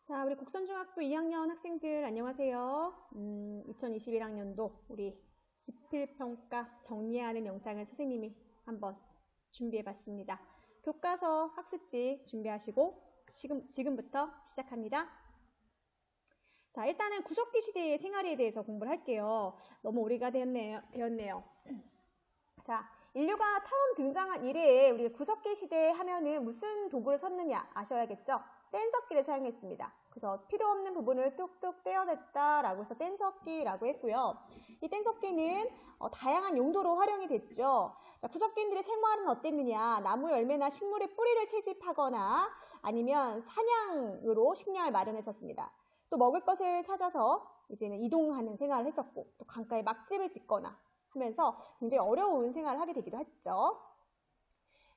자, 우리 곡선중학교 2학년 학생들 안녕하세요. 2021학년도 우리 지필평가 정리하는 영상을 선생님이 한번 준비해봤습니다. 교과서 학습지 준비하시고 지금부터 시작합니다. 자, 일단은 구석기 시대의 생활에 대해서 공부를 할게요. 너무 오래가 되었네요. 자, 인류가 처음 등장한 이래에 우리 구석기 시대 하면은 무슨 도구를 썼느냐 아셔야겠죠? 뗀석기를 사용했습니다. 그래서 필요 없는 부분을 뚝뚝 떼어냈다라고 해서 뗀석기라고 했고요. 이 뗀석기는 다양한 용도로 활용이 됐죠. 자, 구석기인들의 생활은 어땠느냐? 나무 열매나 식물의 뿌리를 채집하거나 아니면 사냥으로 식량을 마련했었습니다. 또 먹을 것을 찾아서 이제는 이동하는 생활을 했었고, 또 강가에 막집을 짓거나 하면서 굉장히 어려운 생활을 하게 되기도 했죠.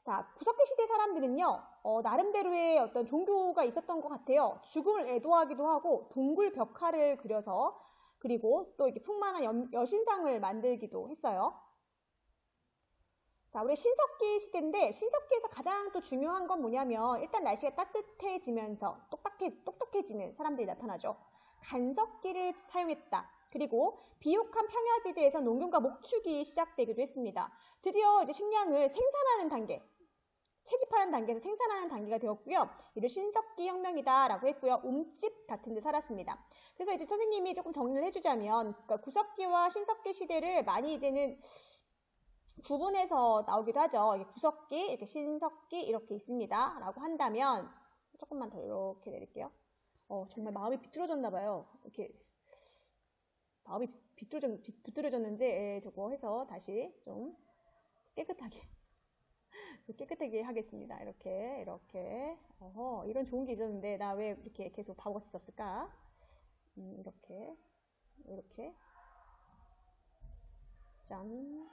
자, 구석기 시대 사람들은요, 나름대로의 어떤 종교가 있었던 것 같아요. 죽음을 애도하기도 하고, 동굴 벽화를 그려서, 그리고 또 이렇게 풍만한 여신상을 만들기도 했어요. 자, 우리 신석기 시대인데, 신석기에서 가장 또 중요한 건 뭐냐면, 일단 날씨가 따뜻해지면서 똑똑해지는 사람들이 나타나죠. 간석기를 사용했다. 그리고 비옥한 평야지대에서 농경과 목축이 시작되기도 했습니다. 드디어 이제 식량을 생산하는 단계, 채집하는 단계에서 생산하는 단계가 되었고요. 이를 신석기 혁명이다라고 했고요. 움집 같은 데 살았습니다. 그래서 이제 선생님이 조금 정리를 해주자면, 그러니까 구석기와 신석기 시대를 많이 이제는 구분해서 나오기도 하죠. 구석기, 이렇게 신석기 이렇게 있습니다. 라고 한다면, 조금만 더 이렇게 내릴게요. 정말 마음이 비뚤어졌나 봐요. 이렇게 마음이 비뚤어졌는지 저거 해서 다시 좀 깨끗하게 하겠습니다. 이렇게 이런 좋은 게 있었는데 나 왜 이렇게 계속 바보같이 썼을까? 이렇게 짠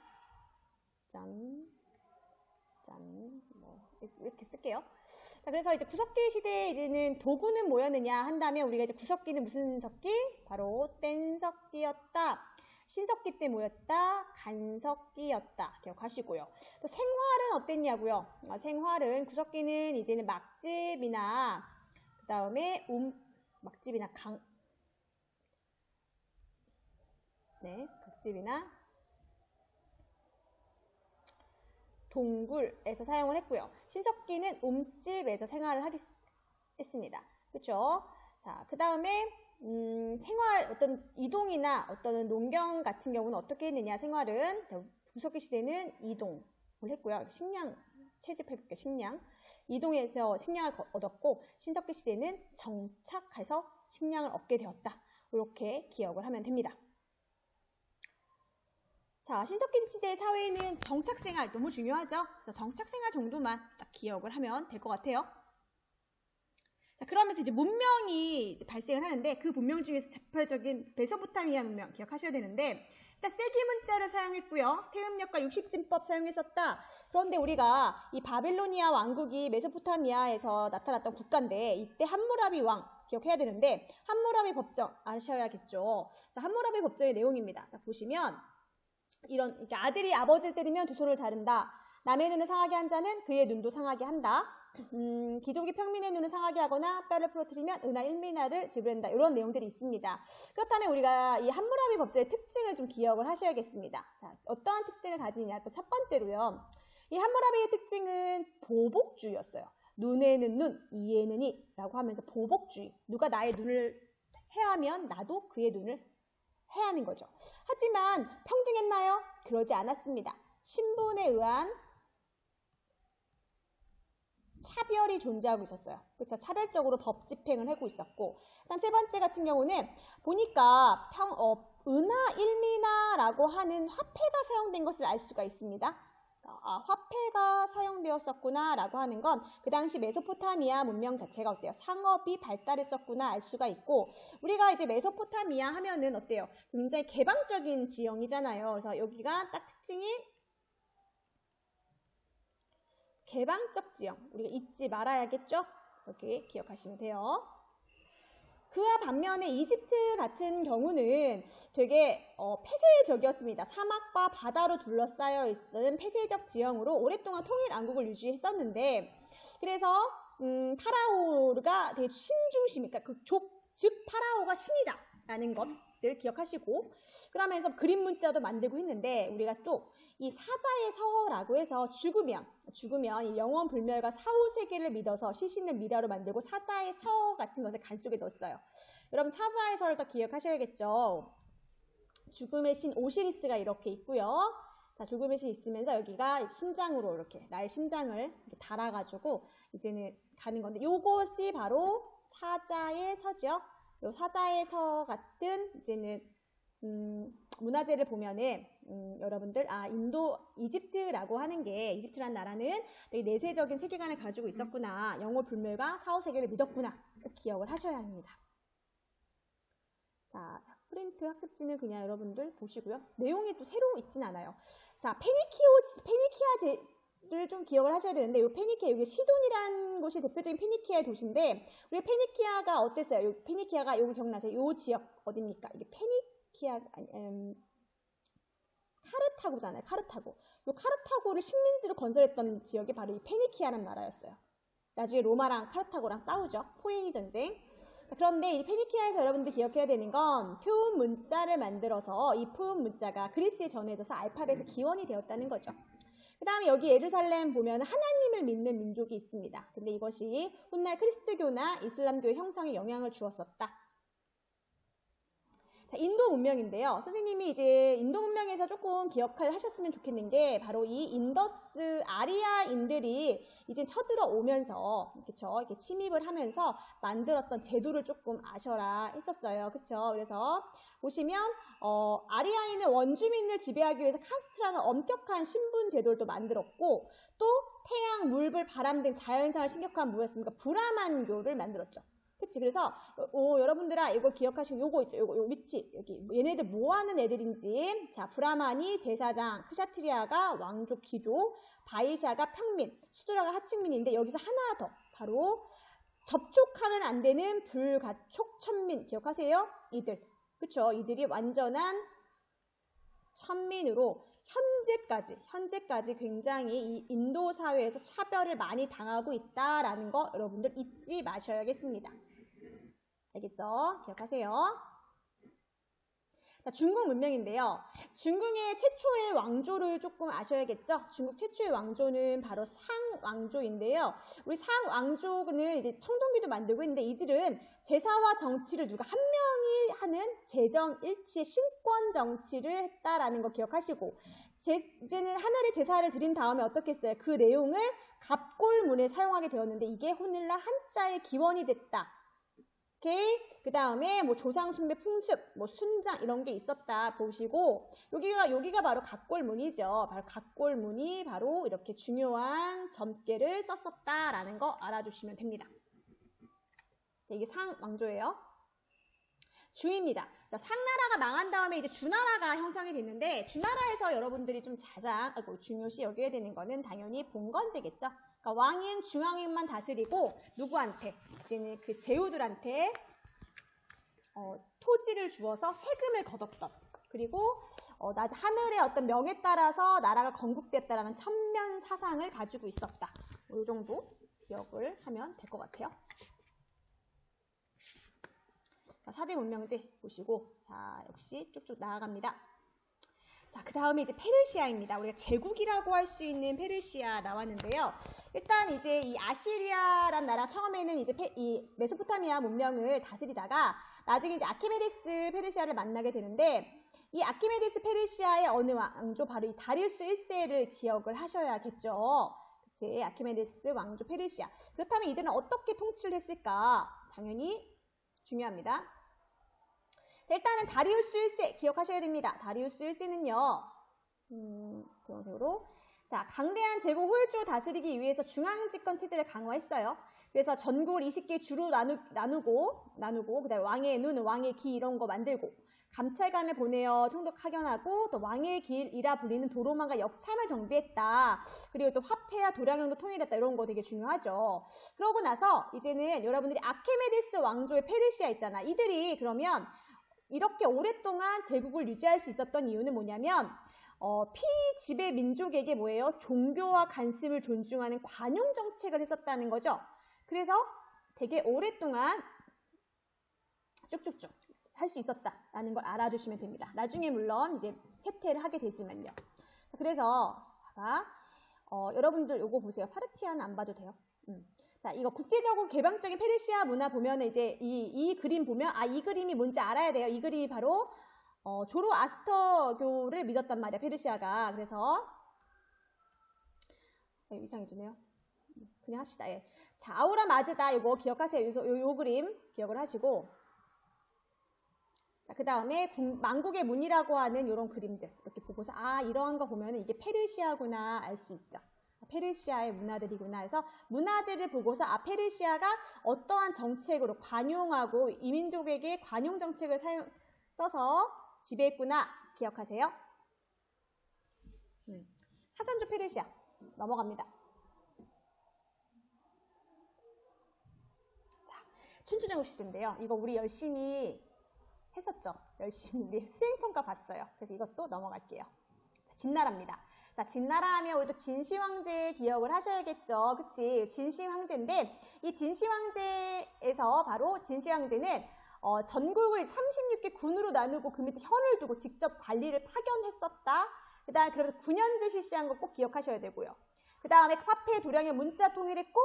뭐 이렇게 쓸게요. 자, 그래서 이제 구석기 시대에 이제는 도구는 뭐였느냐 한다면 우리가 이제 구석기는 무슨 석기? 바로 뗀석기였다. 신석기 때 뭐였다? 간석기였다. 기억하시고요. 또 생활은 어땠냐고요? 생활은 구석기는 이제는 막집이나 그 다음에 막집이나 막집이나 동굴에서 사용을 했고요. 신석기는 움집에서 생활을 했습니다. 그렇죠? 자, 그 다음에 생활 어떤 이동이나 어떤 농경 같은 경우는 어떻게 했느냐? 생활은 구석기 시대는 이동을 했고요. 식량 채집해볼게요. 식량 이동해서 식량을 얻었고 신석기 시대는 정착해서 식량을 얻게 되었다. 이렇게 기억을 하면 됩니다. 자, 신석기 시대의 사회에는 정착생활 너무 중요하죠? 그래서 정착생활 정도만 딱 기억을 하면 될 것 같아요. 자, 그러면서 이제 문명이 이제 발생을 하는데 그 문명 중에서 대표적인 메소포타미아 문명 기억하셔야 되는데 일단 세기 문자를 사용했고요. 태음력과 60진법 사용했었다. 그런데 우리가 이 바빌로니아 왕국이 메소포타미아에서 나타났던 국가인데 이때 함무라비 왕 기억해야 되는데 함무라비 법정 아셔야겠죠. 자, 함무라비 법정의 내용입니다. 자, 보시면 이렇게 아들이 아버지를 때리면 두 손을 자른다. 남의 눈을 상하게 한 자는 그의 눈도 상하게 한다. 귀족이 평민의 눈을 상하게 하거나 뼈를 부러뜨리면 은하 1미나를 지불한다. 이런 내용들이 있습니다. 그렇다면 우리가 이 함무라비 법조의 특징을 좀 기억을 하셔야겠습니다. 자, 어떠한 특징을 가지느냐? 또 첫 번째로요. 이 함무라비의 특징은 보복주의였어요. 눈에는 눈, 이에는 이라고 하면서 보복주의. 누가 나의 눈을 해하면 나도 그의 눈을 해야 하는 거죠. 하지만 평등했나요? 그러지 않았습니다. 신분에 의한 차별이 존재하고 있었어요. 그렇죠? 차별적으로 법 집행을 하고 있었고, 그다음 세 번째 같은 경우는 보니까 은하 1미나라고 하는 화폐가 사용된 것을 알 수가 있습니다. 화폐가 사용되었었구나 라고 하는 건 그 당시 메소포타미아 문명 자체가 어때요? 상업이 발달했었구나 알 수가 있고 우리가 이제 메소포타미아 하면은 어때요? 굉장히 개방적인 지형이잖아요. 그래서 여기가 딱 특징이 개방적 지형. 우리가 잊지 말아야겠죠? 이렇게 기억하시면 돼요. 그와 반면에 이집트 같은 경우는 되게 폐쇄적이었습니다. 사막과 바다로 둘러싸여 있는 폐쇄적 지형으로 오랫동안 통일 왕국을 유지했었는데 그래서 파라오가 되게 신중심, 그러니까 즉 파라오가 신이다라는 것들 기억하시고, 그러면서 그림 문자도 만들고 했는데, 우리가 또 이 사자의 서라고 해서 죽으면 이 영원 불멸과 사후 세계를 믿어서 시신을 미라로 만들고 사자의 서 같은 것을 간 속에 넣었어요. 여러분 사자의 서를 더 기억하셔야겠죠. 죽음의 신 오시리스가 이렇게 있고요. 자, 죽음의 신 있으면서 여기가 심장으로 이렇게 나의 심장을 이렇게 달아가지고 이제는 가는 건데, 요것이 바로 사자의 서죠. 요 사자의 서 같은 이제는 문화재를 보면은 여러분들 이집트라고 하는 게, 이집트라는 나라는 되게 내세적인 세계관을 가지고 있었구나, 영원 불멸과 사후 세계를 믿었구나, 기억을 하셔야 합니다. 자, 프린트 학습지는 그냥 여러분들 보시고요. 내용이 또 새로 있진 않아요. 자, 페니키아를 좀 기억을 하셔야 되는데, 이 페니키아, 여기 시돈이라는 곳이 대표적인 페니키아의 도시인데, 우리 페니키아가 어땠어요? 요 페니키아가 여기 기억나세요? 요 지역 어딥니까? 이게 카르타고잖아요. 카르타고. 요 카르타고를 식민지로 건설했던 지역이 바로 이 페니키아라는 나라였어요. 나중에 로마랑 카르타고랑 싸우죠. 포에니 전쟁. 그런데 이 페니키아에서 여러분들 기억해야 되는 건 표음 문자를 만들어서 이 표음 문자가 그리스에 전해져서 알파벳의 기원이 되었다는 거죠. 그 다음에 여기 예루살렘 보면 하나님을 믿는 민족이 있습니다. 근데 이것이 훗날 크리스트교나 이슬람교의 형성에 영향을 주었었다. 자, 인도 문명인데요. 선생님이 이제 인도 문명에서 조금 기억을 하셨으면 좋겠는 게, 바로 이 인더스 아리아인들이 이제 쳐들어 오면서, 그쵸? 이렇게 침입을 하면서 만들었던 제도를 조금 아셔라 했었어요. 그쵸? 그래서 보시면, 아리아인은 원주민을 지배하기 위해서 카스트라는 엄격한 신분 제도를 또 만들었고, 또 태양, 물불, 바람 등 자연상을 신격화한 뭐였습니까? 브라만교를 만들었죠. 그치? 그래서 여러분들아 이걸 기억하시고, 요거 있죠. 요 위치, 여기 얘네들 뭐 하는 애들인지. 자, 브라만이 제사장, 크샤트리아가 왕족 귀족, 바이샤가 평민, 수드라가 하층민인데, 여기서 하나 더, 바로 접촉하면 안 되는 불가촉 천민, 기억하세요? 이들. 그쵸? 이들이 완전한 천민으로 현재까지 굉장히 이 인도 사회에서 차별을 많이 당하고 있다라는 거 여러분들 잊지 마셔야겠습니다. 알겠죠? 기억하세요. 자, 중국 문명인데요. 중국의 최초의 왕조를 조금 아셔야겠죠? 중국 최초의 왕조는 바로 상왕조인데요. 우리 상왕조는 이제 청동기도 만들고 있는데, 이들은 제사와 정치를 누가 한 명이 하는 재정일치의 신권 정치를 했다라는 거 기억하시고, 이제는 하늘의 제사를 드린 다음에 어떻게 했어요? 그 내용을 갑골문에 사용하게 되었는데, 이게 오늘날 한자의 기원이 됐다. 오케이. 그 다음에 뭐 조상 숭배 풍습, 뭐 순장 이런 게 있었다 보시고, 여기가 바로 갑골문이죠. 바로 갑골문이 바로 이렇게 중요한 점괘를 썼었다라는 거 알아두시면 됩니다. 자, 이게 상왕조예요. 주입니다. 자, 상나라가 망한 다음에 이제 주나라가 형성이 됐는데, 주나라에서 여러분들이 좀 중요시 여겨야 되는 거는 당연히 봉건제겠죠. 그러니까 왕인 중앙인만 다스리고, 누구한테? 이제는 그 제후들한테 토지를 주어서 세금을 걷었던, 그리고 하늘의 어떤 명에 따라서 나라가 건국됐다라는 천면 사상을 가지고 있었다. 이 정도 기억을 하면 될 것 같아요. 자, 4대 문명지 보시고, 자, 역시 쭉쭉 나아갑니다. 자, 그 다음에 이제 페르시아입니다. 우리가 제국이라고 할 수 있는 페르시아 나왔는데요. 일단 이제 이 아시리아란 나라 처음에는 이제 이 메소포타미아 문명을 다스리다가 나중에 이제 아키메데스 페르시아를 만나게 되는데, 이 아키메데스 페르시아의 어느 왕조, 바로 이 다리우스 1세를 기억을 하셔야겠죠. 그치? 아키메데스 왕조 페르시아. 그렇다면 이들은 어떻게 통치를 했을까? 당연히 중요합니다. 자, 일단은 다리우스 1세 기억하셔야 됩니다. 다리우스 1세는요, 분홍색으로. 자, 강대한 제국 호일주로 다스리기 위해서 중앙집권 체제를 강화했어요. 그래서 전국을 20개 주로 나누고, 그 다음에 왕의 눈, 왕의 기 이런 거 만들고, 감찰관을 보내어 총독 하견하고, 또 왕의 길이라 불리는 도로망과 역참을 정비했다. 그리고 또 화폐와 도량형도 통일했다. 이런 거 되게 중요하죠. 그러고 나서 이제는 여러분들이 아케메데스 왕조의 페르시아 있잖아. 이들이 그러면 이렇게 오랫동안 제국을 유지할 수 있었던 이유는 뭐냐면, 피지배 민족에게 뭐예요? 종교와 관습을 존중하는 관용 정책을 했었다는 거죠. 그래서 되게 오랫동안 쭉쭉쭉 할 수 있었다라는 걸 알아두시면 됩니다. 나중에 물론 이제 쇠퇴를 하게 되지만요. 그래서 여러분들 요거 보세요. 파르티아는 안 봐도 돼요. 자, 이거 국제적으로 개방적인 페르시아 문화 보면은 이제 이 그림 보면 이 그림이 뭔지 알아야 돼요. 이 그림이 바로 조로아스터교를 믿었단 말이야, 페르시아가. 그래서 이상해지네요. 그냥 합시다. 예. 자, 아우라 마즈다 이거 기억하세요. 요 그림 기억을 하시고, 그 다음에 만국의 문이라고 하는 이런 그림들 이렇게 보고서 이러한 거 보면 이게 페르시아구나 알 수 있죠. 페르시아의 문화들이구나 해서 문화재를 보고서 페르시아가 어떠한 정책으로 관용하고 이민족에게 관용 정책을 써서 지배했구나 기억하세요. 사선조 페르시아 넘어갑니다. 자, 춘추전국 시대인데요. 이거 우리 열심히 했었죠. 열심히 우리 수행평가 봤어요. 그래서 이것도 넘어갈게요. 진나라입니다. 자, 진나라 하면 우리도 진시황제 기억을 하셔야겠죠. 그치? 진시황제인데 이 진시황제에서 바로 진시황제는 전국을 36개 군으로 나누고 그 밑에 현을 두고 직접 관리를 파견했었다. 그 다음에 그래서 9년제 실시한 거 꼭 기억하셔야 되고요. 그 다음에 화폐 도량의 문자 통일했고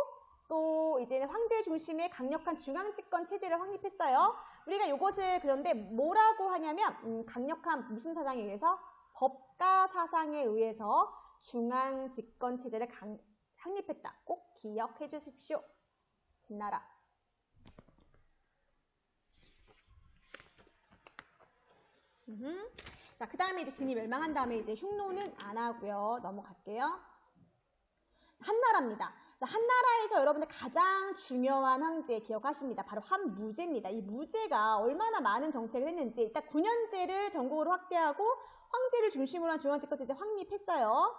또 이제는 황제 중심의 강력한 중앙집권 체제를 확립했어요. 우리가 이것을 그런데 뭐라고 하냐면 강력한 무슨 사상에 의해서? 법가 사상에 의해서 중앙집권 체제를 확립했다. 꼭 기억해 주십시오. 진나라. 자, 그 다음에 이제 진이 멸망한 다음에 이제 흉노는 안 하고요. 넘어갈게요. 한나라입니다. 한나라에서 여러분들 가장 중요한 황제 기억하십니다. 바로 한무제입니다. 이 무제가 얼마나 많은 정책을 했는지 일단 9년제를 전국으로 확대하고 황제를 중심으로 한 중앙집권체제 확립했어요.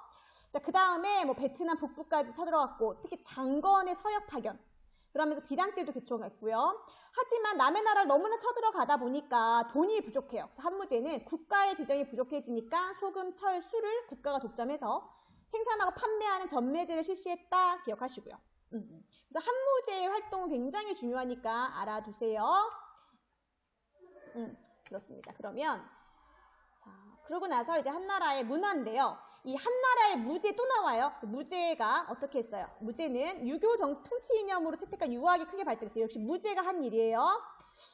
자, 그 다음에 뭐 베트남 북부까지 쳐들어갔고 특히 장건의 서역 파견 그러면서 비단길도 개척했고요. 하지만 남의 나라를 너무나 쳐들어가다 보니까 돈이 부족해요. 그래서 한무제는 국가의 재정이 부족해지니까 소금, 철, 술을 국가가 독점해서 생산하고 판매하는 전매제를 실시했다 기억하시고요. 그래서 한무제의 활동은 굉장히 중요하니까 알아두세요. 그렇습니다. 그러면 자, 그러고 나서 이제 한나라의 문화인데요. 이 한나라의 무제 또 나와요. 무제가 어떻게 했어요? 무제는 유교 통치 이념으로 채택한 유학이 크게 발달했어요. 역시 무제가 한 일이에요.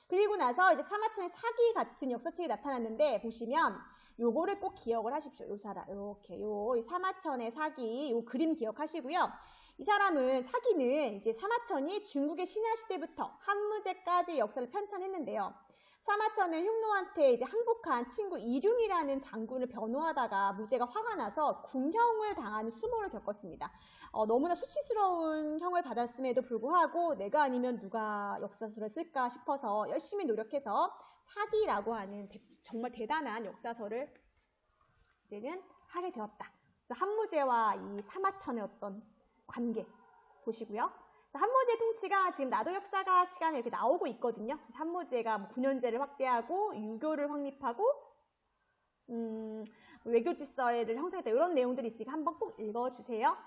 그리고 나서 이제 사마천의 사기 같은 역사책이 나타났는데 보시면 요거를 꼭 기억을 하십시오. 요 사람 이렇게 이 사마천의 사기 요 그림 기억하시고요. 이 사람은 사기는 이제 사마천이 중국의 신라 시대부터 한무제까지 역사를 편찬했는데요. 사마천은 흉노한테 이제 항복한 친구 이륜이라는 장군을 변호하다가 무제가 화가 나서 궁형을 당하는 수모를 겪었습니다. 너무나 수치스러운 형을 받았음에도 불구하고 내가 아니면 누가 역사서를 쓸까 싶어서 열심히 노력해서 사기라고 하는 정말 대단한 역사서를 이제는 하게 되었다. 그래서 한무제와 이 사마천의 어떤 관계 보시고요. 한무제 통치가 지금 나도 역사가 시간에 이렇게 나오고 있거든요. 한무제가 9년제를 확대하고 유교를 확립하고 외교 질서를 형성했다. 이런 내용들이 있으니까 한번 꼭 읽어주세요.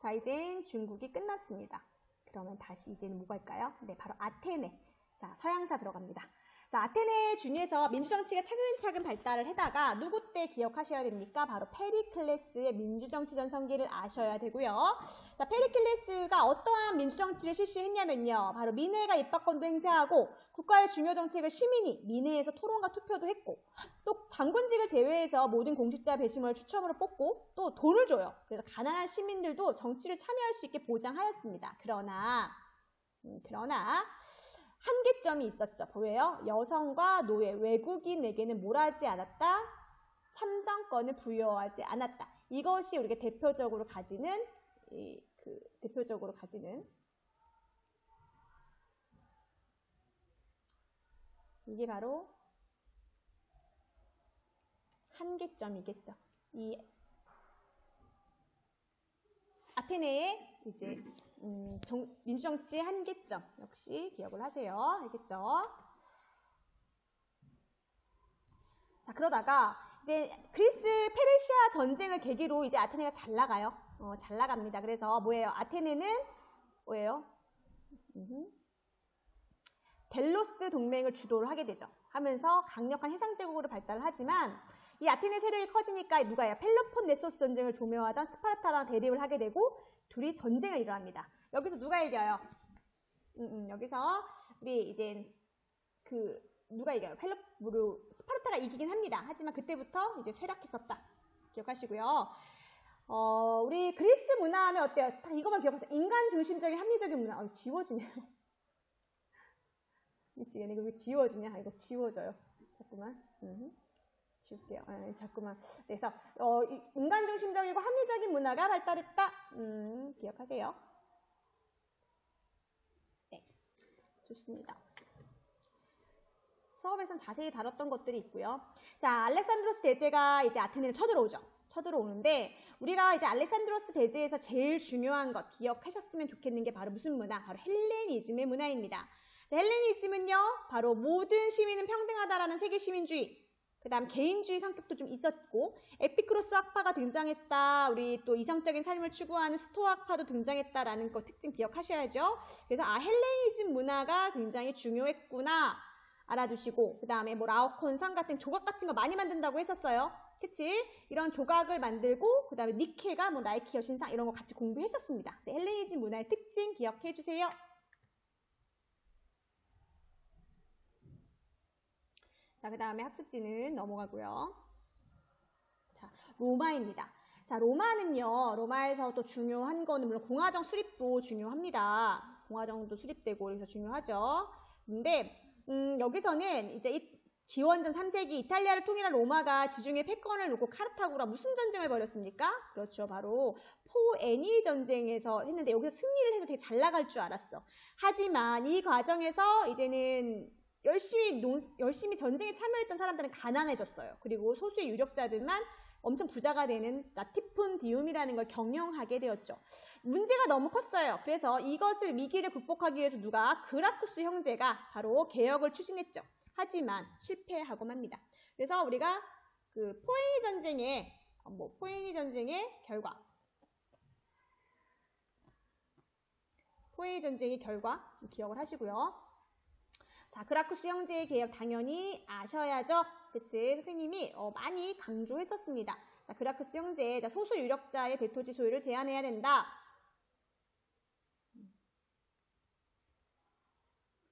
자, 이젠 중국이 끝났습니다. 그러면 다시 이제는 뭐가 할까요? 네, 바로 아테네. 자, 서양사 들어갑니다. 자, 아테네 중에서 민주정치가 차근차근 발달을 하다가 누구 때 기억하셔야 됩니까? 바로 페리클레스의 민주정치 전성기를 아셔야 되고요. 자, 페리클레스가 어떠한 민주정치를 실시했냐면요. 바로 민회가 입법권도 행사하고 국가의 중요 정책을 시민이 민회에서 토론과 투표도 했고 또 장군직을 제외해서 모든 공직자 배심원을 추첨으로 뽑고 또 돈을 줘요. 그래서 가난한 시민들도 정치를 참여할 수 있게 보장하였습니다. 그러나 한계점이 있었죠. 뭐예요? 여성과 노예, 외국인에게는 뭘 하지 않았다? 참정권을 부여하지 않았다. 이것이 우리가 대표적으로 가지는 이게 바로 한계점이겠죠. 이 아테네의 이제 민주정치의 한계점 역시 기억을 하세요. 알겠죠? 자, 그러다가 이제 그리스 페르시아 전쟁을 계기로 이제 아테네가 잘 나가요. 잘 나갑니다. 그래서 뭐예요? 아테네는 뭐예요? 델로스 동맹을 주도를 하게 되죠. 하면서 강력한 해상제국으로 발달을 하지만 이 아테네 세력이 커지니까 누가요? 펠로폰네소스 전쟁을 도모하던 스파르타랑 대립을 하게 되고 둘이 전쟁을 일어납니다. 여기서 누가 이겨요? 여기서 우리 이제 누가 이겨요? 스파르타가 이기긴 합니다. 하지만 그때부터 이제 쇠락했었다. 기억하시고요. 우리 그리스 문화하면 어때요? 딱 이것만 기억하세요. 인간 중심적인 합리적인 문화. 지워지네요. 미치겠네. 이거 왜 지워지냐? 이거 지워져요. 자꾸만. 지울게요. 자꾸만. 그래서 인간 중심적이고 합리적인 문화가 발달했다. 기억하세요. 네, 좋습니다. 수업에선 자세히 다뤘던 것들이 있고요. 자, 알렉산드로스 대제가 이제 아테네를 쳐들어오죠. 쳐들어오는데 우리가 이제 알렉산드로스 대제에서 제일 중요한 것 기억하셨으면 좋겠는 게 바로 무슨 문화? 바로 헬레니즘의 문화입니다. 자, 헬레니즘은요, 바로 모든 시민은 평등하다라는 세계 시민주의, 그 다음 개인주의 성격도 좀 있었고, 에피크로스 학파가 등장했다, 우리 또 이성적인 삶을 추구하는 스토아 학파도 등장했다라는 거 특징 기억하셔야죠. 그래서 헬레니즘 문화가 굉장히 중요했구나 알아두시고, 그 다음에 뭐 라오콘성 같은 조각 같은 거 많이 만든다고 했었어요. 그치? 이런 조각을 만들고, 그 다음에 니케가 뭐 나이키 여신상 이런 거 같이 공부했었습니다. 헬레니즘 문화의 특징 기억해 주세요. 자, 그 다음에 학습지는 넘어가고요. 자, 로마입니다. 자, 로마는요, 로마에서 또 중요한 거는 물론 공화정 수립도 중요합니다. 공화정도 수립되고 그래서 중요하죠. 근데 여기서는 이제 기원전 3세기 이탈리아를 통일한 로마가 지중해 패권을 놓고 카르타고랑 무슨 전쟁을 벌였습니까? 그렇죠. 바로 포에니 전쟁에서 했는데 여기서 승리를 해서 되게 잘 나갈 줄 알았어. 하지만 이 과정에서 이제는 열심히 전쟁에 참여했던 사람들은 가난해졌어요. 그리고 소수의 유력자들만 엄청 부자가 되는 라티푼디움이라는 걸 경영하게 되었죠. 문제가 너무 컸어요. 그래서 이것을 위기를 극복하기 위해서 누가 그라쿠스 형제가 바로 개혁을 추진했죠. 하지만 실패하고 맙니다. 그래서 우리가 그 포에니 전쟁의 결과 기억을 하시고요. 자, 그라쿠스 형제의 개혁 당연히 아셔야죠. 그치? 선생님이 많이 강조했었습니다. 자, 그라쿠스 형제, 자, 소수 유력자의 대토지 소유를 제한해야 된다.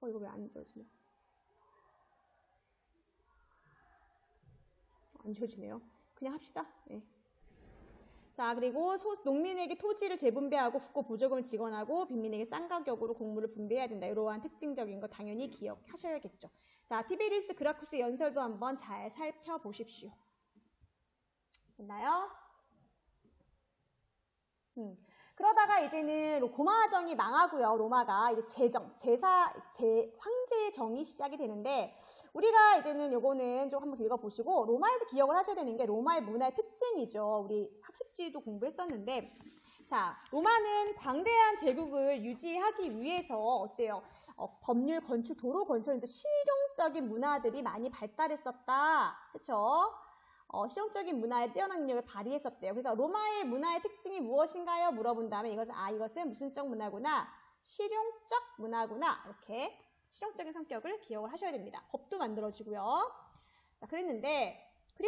이거 왜 안 지워지냐? 안 지워지네요. 그냥 합시다. 네. 자, 그리고 농민에게 토지를 재분배하고 국고 보조금을 지원하고 빈민에게 싼 가격으로 곡물을 분배해야 된다. 이러한 특징적인 거 당연히 기억하셔야겠죠. 자, 티베리우스 그라쿠스 연설도 한번 잘 살펴보십시오. 됐나요? 그러다가 이제는 로마정이 망하고요. 로마가 이제 황제의 정이 시작이 되는데 우리가 이제는 요거는 좀 한번 읽어보시고 로마에서 기억을 하셔야 되는 게 로마의 문화의 특징이죠. 우리 학습지도 공부했었는데 자, 로마는 광대한 제국을 유지하기 위해서 어때요? 법률, 건축, 도로 건설 등 실용적인 문화들이 많이 발달했었다. 그렇죠? 실용적인 문화의 뛰어난 능력을 발휘했었대요. 그래서 로마의 문화의 특징이 무엇인가요? 물어본다면 이것은 무슨적 문화구나, 실용적 문화구나 이렇게 실용적인 성격을 기억을 하셔야 됩니다. 법도 만들어지고요. 자, 그리고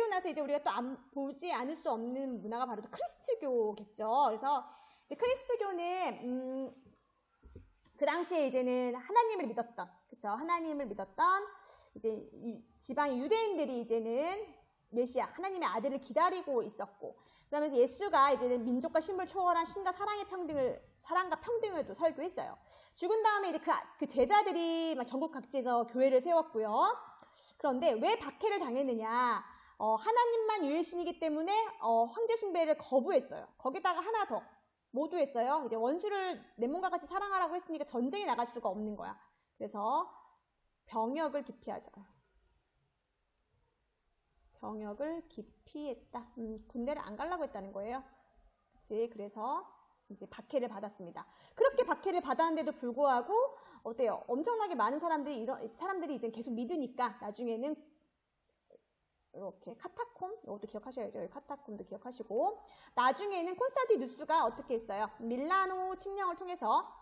나서 이제 우리가 또 보지 않을 수 없는 문화가 바로 크리스트교겠죠. 그래서 이제 크리스트교는 그 당시에 이제는 하나님을 믿었던, 그렇죠? 하나님을 믿었던 이제 지방 유대인들이 이제는 메시아, 하나님의 아들을 기다리고 있었고, 그러면서 예수가 이제는 민족과 신분을 초월한 신과 사랑과 평등을 또 설교했어요. 죽은 다음에 이제 그 제자들이 막 전국 각지에서 교회를 세웠고요. 그런데 왜 박해를 당했느냐? 하나님만 유일신이기 때문에 황제 숭배를 거부했어요. 거기다가 하나 더 모두 했어요. 이제 원수를 내 몸과 같이 사랑하라고 했으니까 전쟁에 나갈 수가 없는 거야. 그래서 병역을 기피하죠. 병역을 기피했다. 군대를 안 가려고 했다는 거예요. 그치? 그래서 이제 박해를 받았습니다. 그렇게 박해를 받았는데도 불구하고 어때요? 엄청나게 많은 사람들이 이제 계속 믿으니까 나중에는 이렇게 카타콤, 이것도 기억하셔야죠. 카타콤도 기억하시고. 나중에는 콘스탄티누스가 어떻게 했어요? 밀라노 침략을 통해서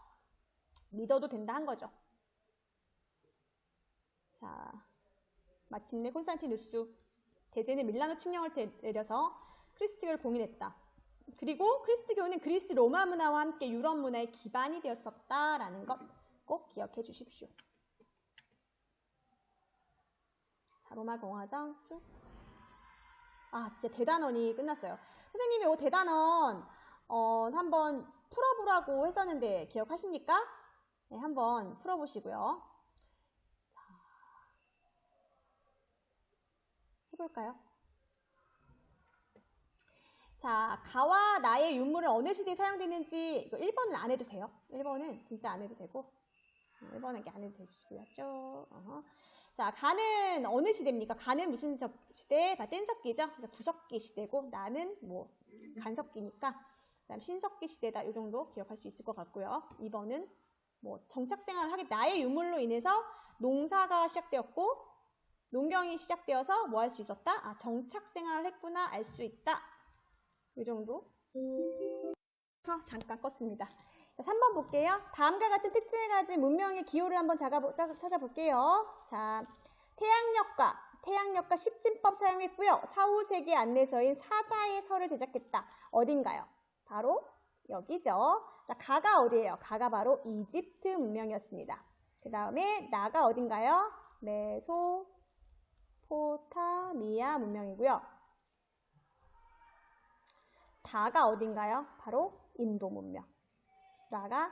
믿어도 된다 한 거죠. 자, 마침내 콘스탄티누스 대제는 밀라노 침략을 내려서 크리스트교를 공인했다. 그리고 크리스트교는 그리스 로마 문화와 함께 유럽 문화의 기반이 되었었다라는 것 꼭 기억해 주십시오. 자, 로마 공화정 쭉. 아, 진짜 대단원이 끝났어요. 선생님이 이 대단원 한번 풀어보라고 했었는데 기억하십니까? 네, 한번 풀어보시고요. 자, 해볼까요? 자, 가와 나의 유물은 어느 시대에 사용되는지 이거 1번은 안 해도 돼요. 1번은 진짜 안 해도 되고 1번은 안 해도 되시고요. 자, 가는 어느 시대입니까? 가는 무슨 시대? 뗀석기죠. 그래서 구석기 시대고 나는 뭐 간석기니까 그다음 신석기 시대다. 이 정도 기억할 수 있을 것 같고요. 2번은 뭐 정착 생활을 하게 나의 유물로 인해서 농사가 시작되었고 농경이 시작되어서 뭐 할 수 있었다? 아, 정착 생활을 했구나 알 수 있다. 이 정도. 그래서 잠깐 껐습니다. 자, 3번 볼게요. 다음과 같은 특징을 가진 문명의 기호를 한번 찾아볼게요. 자, 태양역과 십진법 사용했고요. 4, 5세기 안내서인 사자의 서를 제작했다. 어딘가요? 바로 여기죠. 자, 가가 어디예요? 가가 바로 이집트 문명이었습니다. 그 다음에 나가 어딘가요? 메소포타미아 문명이고요. 다가 어딘가요? 바로 인도 문명. 라가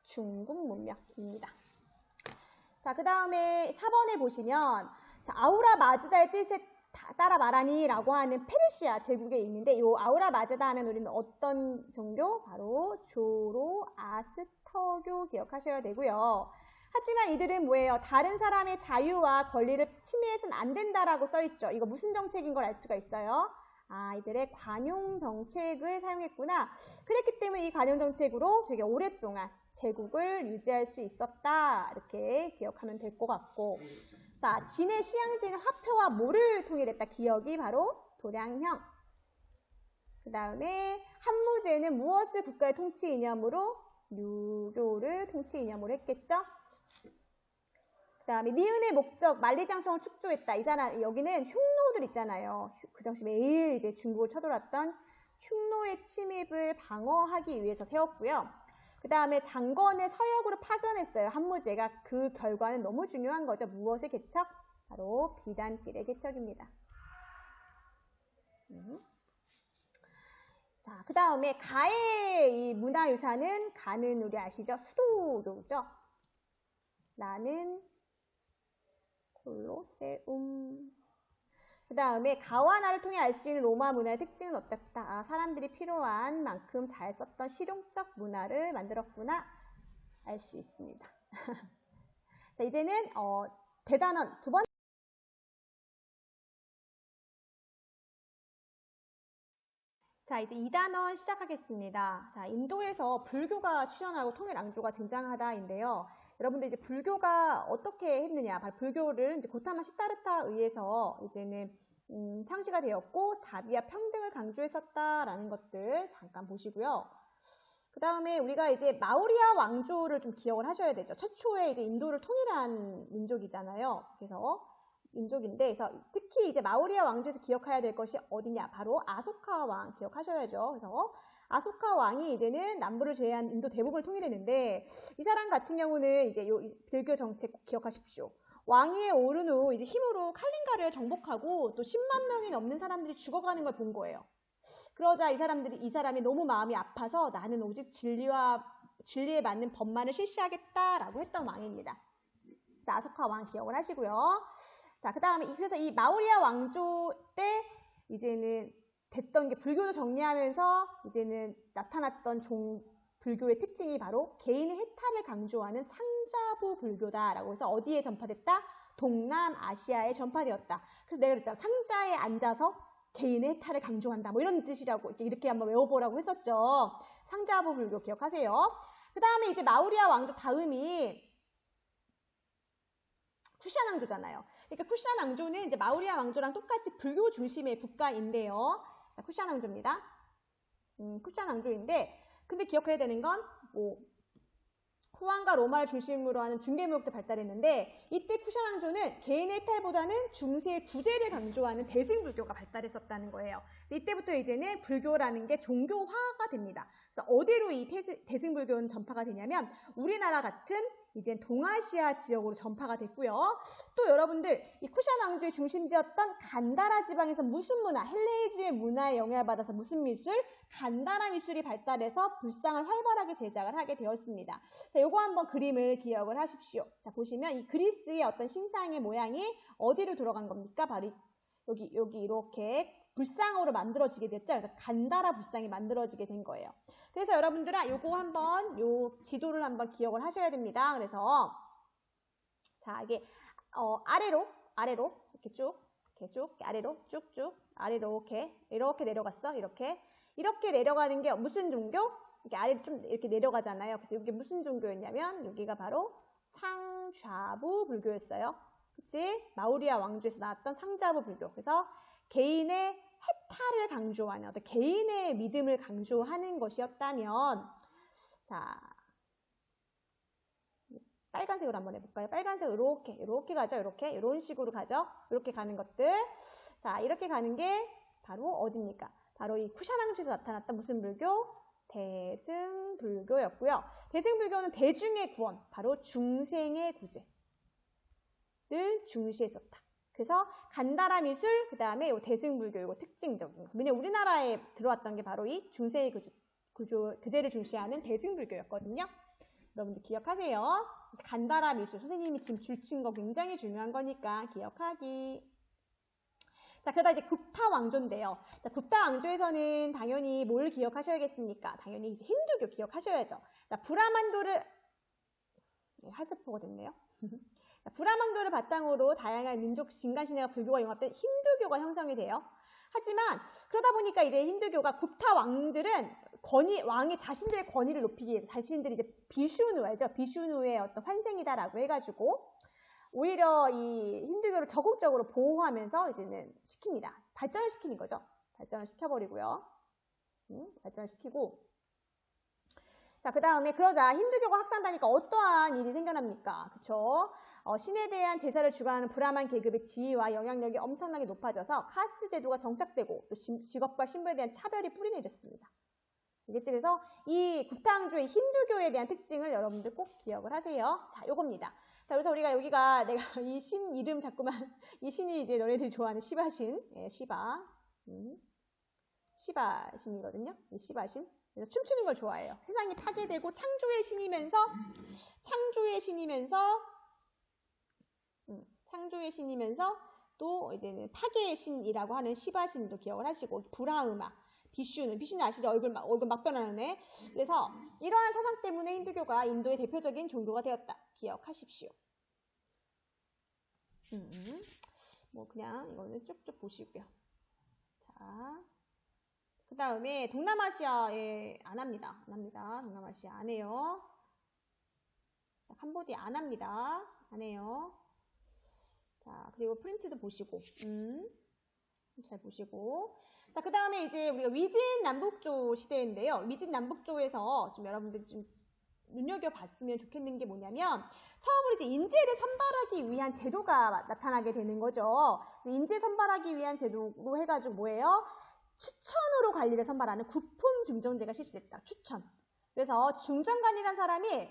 중국 문명입니다. 자, 그 다음에 4번에 보시면 자, 아우라 마즈다의 뜻에 따라 말하니 라고 하는 페르시아 제국에 있는데 이 아우라 마즈다 하면 우리는 어떤 종교? 바로 조로아스터교 기억하셔야 되고요. 하지만 이들은 뭐예요? 다른 사람의 자유와 권리를 침해해서는 안 된다라고 써있죠. 이거 무슨 정책인 걸 알 수가 있어요? 아, 이들의 관용 정책을 사용했구나. 그랬기 때문에 이 관용 정책으로 되게 오랫동안 제국을 유지할 수 있었다. 이렇게 기억하면 될 것 같고. 자, 진의 시향제는 화표와 뭐를 통일했다? 기억이 바로 도량형. 그 다음에 한무제는 무엇을 국가의 통치 이념으로? 유교를 통치 이념으로 했겠죠? 그 다음에 니은의 목적, 만리장성을 축조했다. 이 사람, 여기는 흉노들 있잖아요. 그 당시 매일 이제 중국을 쳐들어왔던 흉노의 침입을 방어하기 위해서 세웠고요. 그 다음에 장건을 서역으로 파견했어요. 한무제가. 그 결과는 너무 중요한 거죠. 무엇의 개척? 바로 비단길의 개척입니다. 자, 그 다음에 가의 이 문화유산은 가는 우리 아시죠? 수도교죠. 나는 콜로세움. 그 다음에 가와 나를 통해 알 수 있는 로마 문화의 특징은 어떻다? 아, 사람들이 필요한 만큼 잘 썼던 실용적 문화를 만들었구나 알 수 있습니다. 자, 이제는 대단원 두 번째. 자, 이제 2단원 시작하겠습니다. 자, 인도에서 불교가 출현하고 통일왕조가 등장하다인데요. 여러분들 이제 불교가 어떻게 했느냐? 바로 불교를 이제 고타마 시타르타에 의해서 이제는 창시가 되었고 자비와 평등을 강조했었다라는 것들 잠깐 보시고요. 그 다음에 우리가 이제 마우리아 왕조를 좀 기억을 하셔야 되죠. 최초에 이제 인도를 통일한 민족이잖아요. 그래서 민족인데, 그래서 특히 이제 마우리아 왕조에서 기억해야 될 것이 어디냐? 바로 아소카 왕 기억하셔야죠. 그래서 아소카 왕이 이제는 남부를 제외한 인도 대부분을 통일했는데 이 사람 같은 경우는 이제 요 불교 정책 꼭 기억하십시오. 왕위에 오른 후 이제 힘으로 칼린가를 정복하고 또 10만 명이 넘는 사람들이 죽어가는 걸 본 거예요. 그러자 이 사람이 너무 마음이 아파서 나는 오직 진리에 맞는 법만을 실시하겠다라고 했던 왕입니다. 자, 아소카 왕 기억을 하시고요. 자, 그 다음에 그래서 이 마우리아 왕조 때 이제는 됐던 게 불교도 정리하면서 이제는 나타났던 불교의 특징이 바로 개인의 해탈을 강조하는 상자부 불교다라고 해서 어디에 전파됐다? 동남아시아에 전파되었다. 그래서 내가 그랬잖아. 상자에 앉아서 개인의 해탈을 강조한다. 뭐 이런 뜻이라고 이렇게 한번 외워보라고 했었죠. 상자부 불교 기억하세요. 그 다음에 이제 마우리아 왕조 다음이 쿠샤 왕조잖아요. 그러니까 쿠샤 왕조는 이제 마우리아 왕조랑 똑같이 불교 중심의 국가인데요. 자, 쿠샤 왕조입니다. 쿠샤 왕조인데, 근데 기억해야 되는 건 후한과 로마를 중심으로 하는 중개무역도 발달했는데, 이때 쿠샤 왕조는 개인의 탈보다는 중세의 구제를 강조하는 대승불교가 발달했었다는 거예요. 그래서 이때부터 이제는 불교라는 게 종교화가 됩니다. 그래서 어디로 이 대승불교는 전파가 되냐면 우리나라 같은 이제 동아시아 지역으로 전파가 됐고요. 또 여러분들 이 쿠샤 왕조의 중심지였던 간다라 지방에서 무슨 문화, 헬레니즘의 문화에 영향을 받아서 무슨 미술? 간다라 미술이 발달해서 불상을 활발하게 제작을 하게 되었습니다. 자, 요거 한번 그림을 기억을 하십시오. 자, 보시면 이 그리스의 어떤 신상의 모양이 어디로 들어간 겁니까? 바로 여기 이렇게 불상으로 만들어지게 됐죠. 그래서 간다라 불상이 만들어지게 된 거예요. 그래서 여러분들아 요거 한번 요 지도를 한번 기억을 하셔야 됩니다. 그래서 자, 이게 아래로 이렇게 쭉 아래로 쭉쭉 아래로 이렇게 내려갔어. 이렇게 내려가는 게 무슨 종교? 이렇게 아래로 좀 이렇게 내려가잖아요. 그래서 이게 무슨 종교였냐면 여기가 바로 상좌부 불교였어요. 그치? 마우리아 왕조에서 나왔던 상좌부 불교. 그래서 개인의 해탈을 강조하는 어떤 개인의 믿음을 강조하는 것이었다면, 자, 빨간색으로 한번 해볼까요? 빨간색으로 이렇게 가죠. 이런 식으로 가죠. 이렇게 가는 것들. 자, 이렇게 가는 게 바로 어디입니까? 바로 이 쿠샤 왕조에서 나타났던 무슨 불교? 대승불교였고요. 대승불교는 대중의 구원, 바로 중생의 구제를 중시했었다. 그래서 간다라 미술, 그 다음에 대승불교, 이거 특징적인 거. 왜냐면 우리나라에 들어왔던 게 바로 이 중생의 구제를 중시하는 대승불교였거든요. 여러분들 기억하세요. 간다라 미술, 선생님이 지금 줄친 거 굉장히 중요한 거니까 기억하기. 자, 그러다 이제 굽타 왕조인데요. 자, 굽타 왕조에서는 당연히 뭘 기억하셔야겠습니까? 당연히 이제 힌두교 기억하셔야죠. 자, 브라만도를, 할스포가 됐네요. 브라만도를 바탕으로 다양한 민족 진간신화가 불교가 융합된 힌두교가 형성이 돼요. 하지만 그러다 보니까 이제 힌두교가 굽타 왕들은 왕이 자신들의 권위를 높이기 위해서 자신들이 이제 비슈누 알죠? 비슈누의 어떤 환생이다라고 해가지고 오히려 이 힌두교를 적극적으로 보호하면서 이제는 시킵니다. 발전을 시키는 거죠. 발전을 시켜버리고요. 발전을 시키고. 자, 그 다음에 그러자 힌두교가 확산되니까 어떠한 일이 생겨납니까? 그쵸? 신에 대한 제사를 주관하는 브라만 계급의 지위와 영향력이 엄청나게 높아져서 카스트 제도가 정착되고 또 직업과 신분에 대한 차별이 뿌리내렸습니다. 알겠지? 그래서 이 굽타 왕조의 힌두교에 대한 특징을 여러분들 꼭 기억을 하세요. 자, 요겁니다. 자, 그래서 우리가 여기가 내가 이 신 이름 자꾸만 이 신이 이제 너네들이 좋아하는 시바신, 시바신이거든요. 이 시바신. 그래서 춤추는 걸 좋아해요. 세상이 파괴되고 창조의 신이면서 또 이제는 파괴의 신이라고 하는 시바신도 기억을 하시고, 브라흐마, 비슈누 아시죠? 얼굴 막 변하는 애. 그래서 이러한 사상 때문에 힌두교가 인도의 대표적인 종교가 되었다. 기억하십시오. 뭐 그냥 이거는 쭉쭉 보시고요. 자, 그 다음에 동남아시아에 안 합니다. 동남아시아 안 해요. 캄보디아 안 합니다. 안 해요. 자, 그리고 프린트도 보시고, 잘 보시고. 자, 그 다음에 이제 우리가 위진 남북조 시대인데요. 위진 남북조에서 좀 여러분들 좀 눈여겨봤으면 좋겠는 게 뭐냐면, 처음으로 이제 인재를 선발하기 위한 제도가 나타나게 되는 거죠. 인재 선발하기 위한 제도로 해가지고 뭐예요? 추천으로 관리를 선발하는 구품 중정제가 실시됐다. 추천. 그래서 중정관이라는 사람이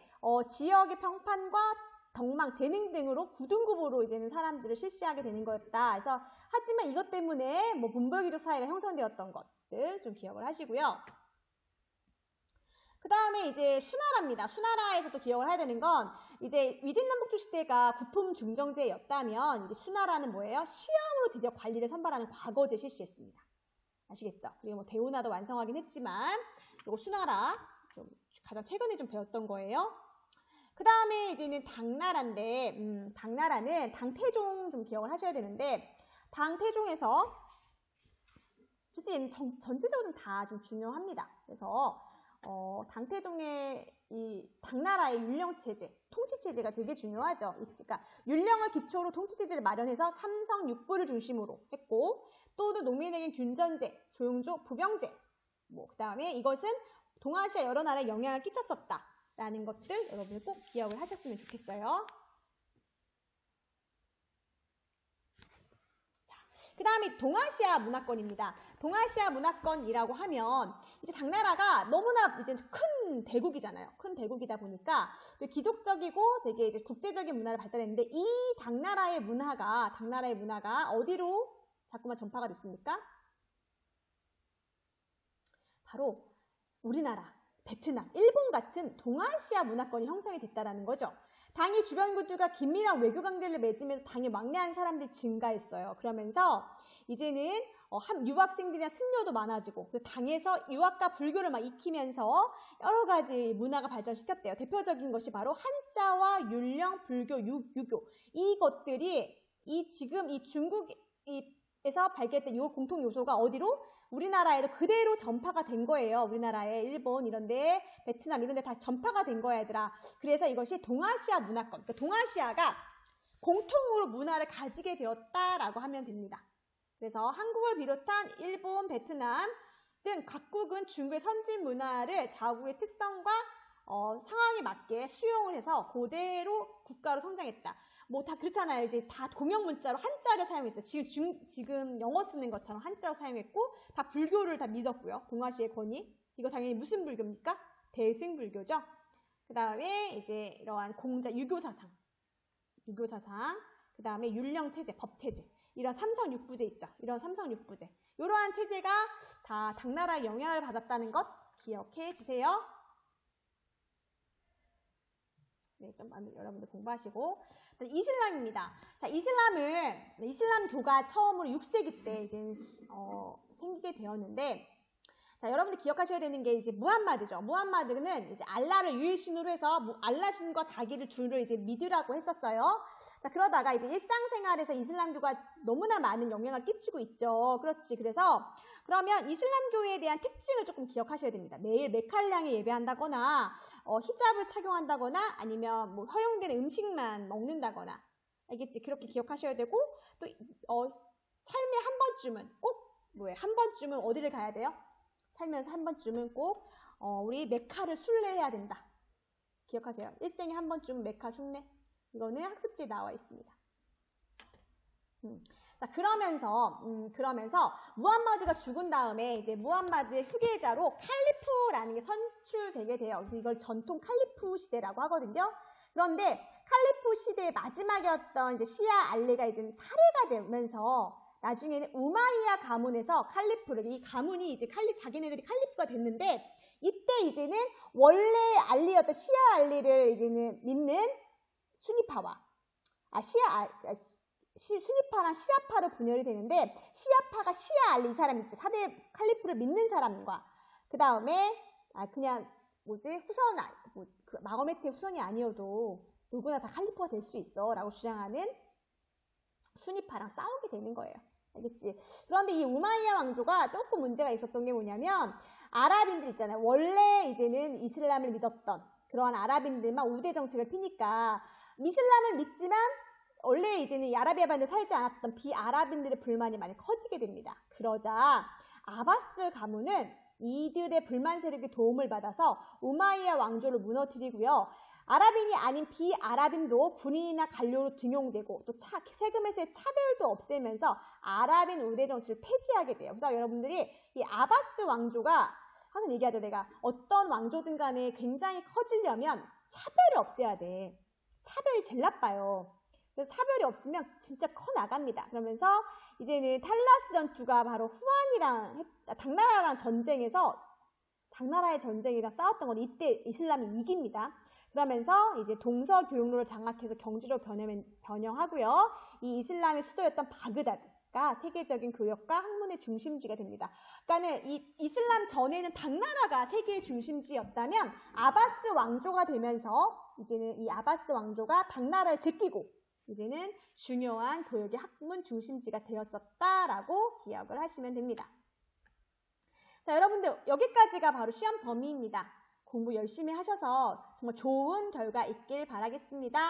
지역의 평판과 덕망, 재능 등으로 9등급으로 이제는 사람들을 실시하게 되는 거였다. 그래서 하지만 이것 때문에 뭐 본벌귀족 사회가 형성되었던 것들 좀 기억을 하시고요. 그 다음에 이제 수나라입니다. 수나라에서도 기억을 해야 되는 건 이제 위진남북조 시대가 구품 중정제였다면 이제 수나라는 뭐예요? 시험으로 드디어 관리를 선발하는 과거제 실시했습니다. 아시겠죠? 그리고 뭐 대운하도 완성하긴 했지만 이거 수나라 좀 가장 최근에 좀 배웠던 거예요. 그 다음에 이제는 당나라인데 당나라는 당태종 좀 기억을 하셔야 되는데 당태종에서 솔직히 전체적으로 다 좀 중요합니다. 그래서 당태종의 이 당나라의 율령체제, 통치체제가 되게 중요하죠. 그러니까 율령을 기초로 통치체제를 마련해서 삼성육부를 중심으로 했고, 또는 농민에겐 균전제, 조용조, 부병제, 그 다음에 이것은 동아시아 여러 나라에 영향을 끼쳤었다라는 것들 여러분 꼭 기억을 하셨으면 좋겠어요. 그 다음에 동아시아 문화권입니다. 동아시아 문화권이라고 하면 이제 당나라가 너무나 이제 큰 대국이잖아요. 큰 대국이다 보니까 기족적이고 되게 이제 국제적인 문화를 발달했는데, 이 당나라의 문화가 어디로 자꾸만 전파가 됐습니까? 바로 우리나라, 베트남, 일본 같은 동아시아 문화권이 형성이 됐다라는 거죠. 당의 주변국들과 긴밀한 외교 관계를 맺으면서 당에 왕래한 사람들이 증가했어요. 그러면서 이제는 유학생들이나 승려도 많아지고, 당에서 유학과 불교를 막 익히면서 여러 가지 문화가 발전시켰대요. 대표적인 것이 바로 한자와 율령, 불교, 유교, 이것들이 지금 이 중국에서 발견했던 이 공통 요소가 어디로? 우리나라에도 그대로 전파가 된 거예요. 우리나라에 일본 이런데, 베트남 이런데 다 전파가 된 거야, 얘들아. 그래서 이것이 동아시아 문화권, 그러니까 동아시아가 공통으로 문화를 가지게 되었다라고 하면 됩니다. 그래서 한국을 비롯한 일본, 베트남 등 각국은 중국의 선진 문화를 자국의 특성과 상황에 맞게 수용을 해서 그대로 국가로 성장했다. 다 그렇잖아요. 이제 다 공용 문자로 한자를 사용했어요. 지금 영어 쓰는 것처럼 한자로 사용했고, 다 불교를 다 믿었고요. 동아시아의 권위. 이거 당연히 무슨 불교입니까? 대승불교죠. 그 다음에 이제 이러한 유교 사상. 그 다음에 율령체제, 법체제. 이런 삼성육부제 있죠. 이런 삼성육부제. 이러한 체제가 다 당나라의 영향을 받았다는 것 기억해 주세요. 네, 좀 여러분들 공부하시고. 이슬람입니다. 자, 이슬람교가 처음으로 6세기 때 이제 생기게 되었는데, 자, 여러분들 기억하셔야 되는 게 이제 무함마드죠. 무함마드는 이제 알라를 유일신으로 해서 알라신과 자기를 둘을 이제 믿으라고 했었어요. 자, 그러다가 이제 일상생활에서 이슬람교가 너무나 많은 영향을 끼치고 있죠. 그렇지. 그래서 그러면 이슬람교에 대한 특징을 조금 기억하셔야 됩니다. 매일 메칼량에 예배한다거나, 히잡을 착용한다거나, 아니면 허용되는 음식만 먹는다거나, 알겠지? 그렇게 기억하셔야 되고, 또 삶에 한 번쯤은 한 번쯤은 어디를 가야 돼요? 살면서 한 번쯤은 꼭 우리 메카를 순례해야 된다. 기억하세요. 일생에 한 번쯤 메카 순례. 이거는 학습지에 나와 있습니다. 자, 그러면서 무함마드가 죽은 다음에 이제 무함마드의 후계자로 칼리프라는 게 선출되게 돼요. 이걸 전통 칼리프 시대라고 하거든요. 그런데 칼리프 시대의 마지막이었던 이제 시아 알리가 이제 살해가 되면서 나중에는 우마이야 가문에서 이 가문이 이제 자기네들이 칼리프가 됐는데, 이때 이제는 원래 알리였던 시아 알리를 이제는 믿는 수니파와 수니파랑 시아파로 분열이 되는데, 시아파가 시아 알리 이 사람 있지, 4대 칼리프를 믿는 사람과, 그 다음에 그냥 마호메트의 후손이 아니어도 누구나 다 칼리프가 될 수 있어 라고 주장하는 수니파랑 싸우게 되는 거예요. 알겠지? 그런데 이 우마이야 왕조가 조금 문제가 있었던 게 뭐냐면, 아랍인들 있잖아요. 원래 이제는 이슬람을 믿었던 그러한 아랍인들만 우대 정책을 피니까, 이슬람을 믿지만 원래 이제는 이 아라비아 반도에 살지 않았던 비아랍인들의 불만이 많이 커지게 됩니다. 그러자 아바스 가문은 이들의 불만 세력의 도움을 받아서 우마이야 왕조를 무너뜨리고요. 아랍인이 아닌 비아랍인도 군인이나 관료로 등용되고, 또 세금에서의 차별도 없애면서 아랍인 우대 정치를 폐지하게 돼요. 그래서 여러분들이 이 아바스 왕조가 항상 얘기하죠. 내가 어떤 왕조든 간에 굉장히 커지려면 차별을 없애야 돼. 차별이 제일 나빠요. 그래서 차별이 없으면 진짜 커 나갑니다. 그러면서 이제는 탈라스 전투가 바로 당나라랑 당나라의 전쟁이랑 싸웠던 건 이때 이슬람이 이깁니다. 그러면서 이제 동서 교역로를 장악해서 경제로 변형하고요. 이 이슬람의 수도였던 바그다드가 세계적인 교역과 학문의 중심지가 됩니다. 그러니까는 이 이슬람 전에는 당나라가 세계의 중심지였다면, 아바스 왕조가 되면서 이제는 이 아바스 왕조가 당나라를 제끼고 이제는 중요한 교역의 학문 중심지가 되었었다라고 기억을 하시면 됩니다. 자, 여러분들 여기까지가 바로 시험 범위입니다. 공부 열심히 하셔서 정말 좋은 결과 있길 바라겠습니다.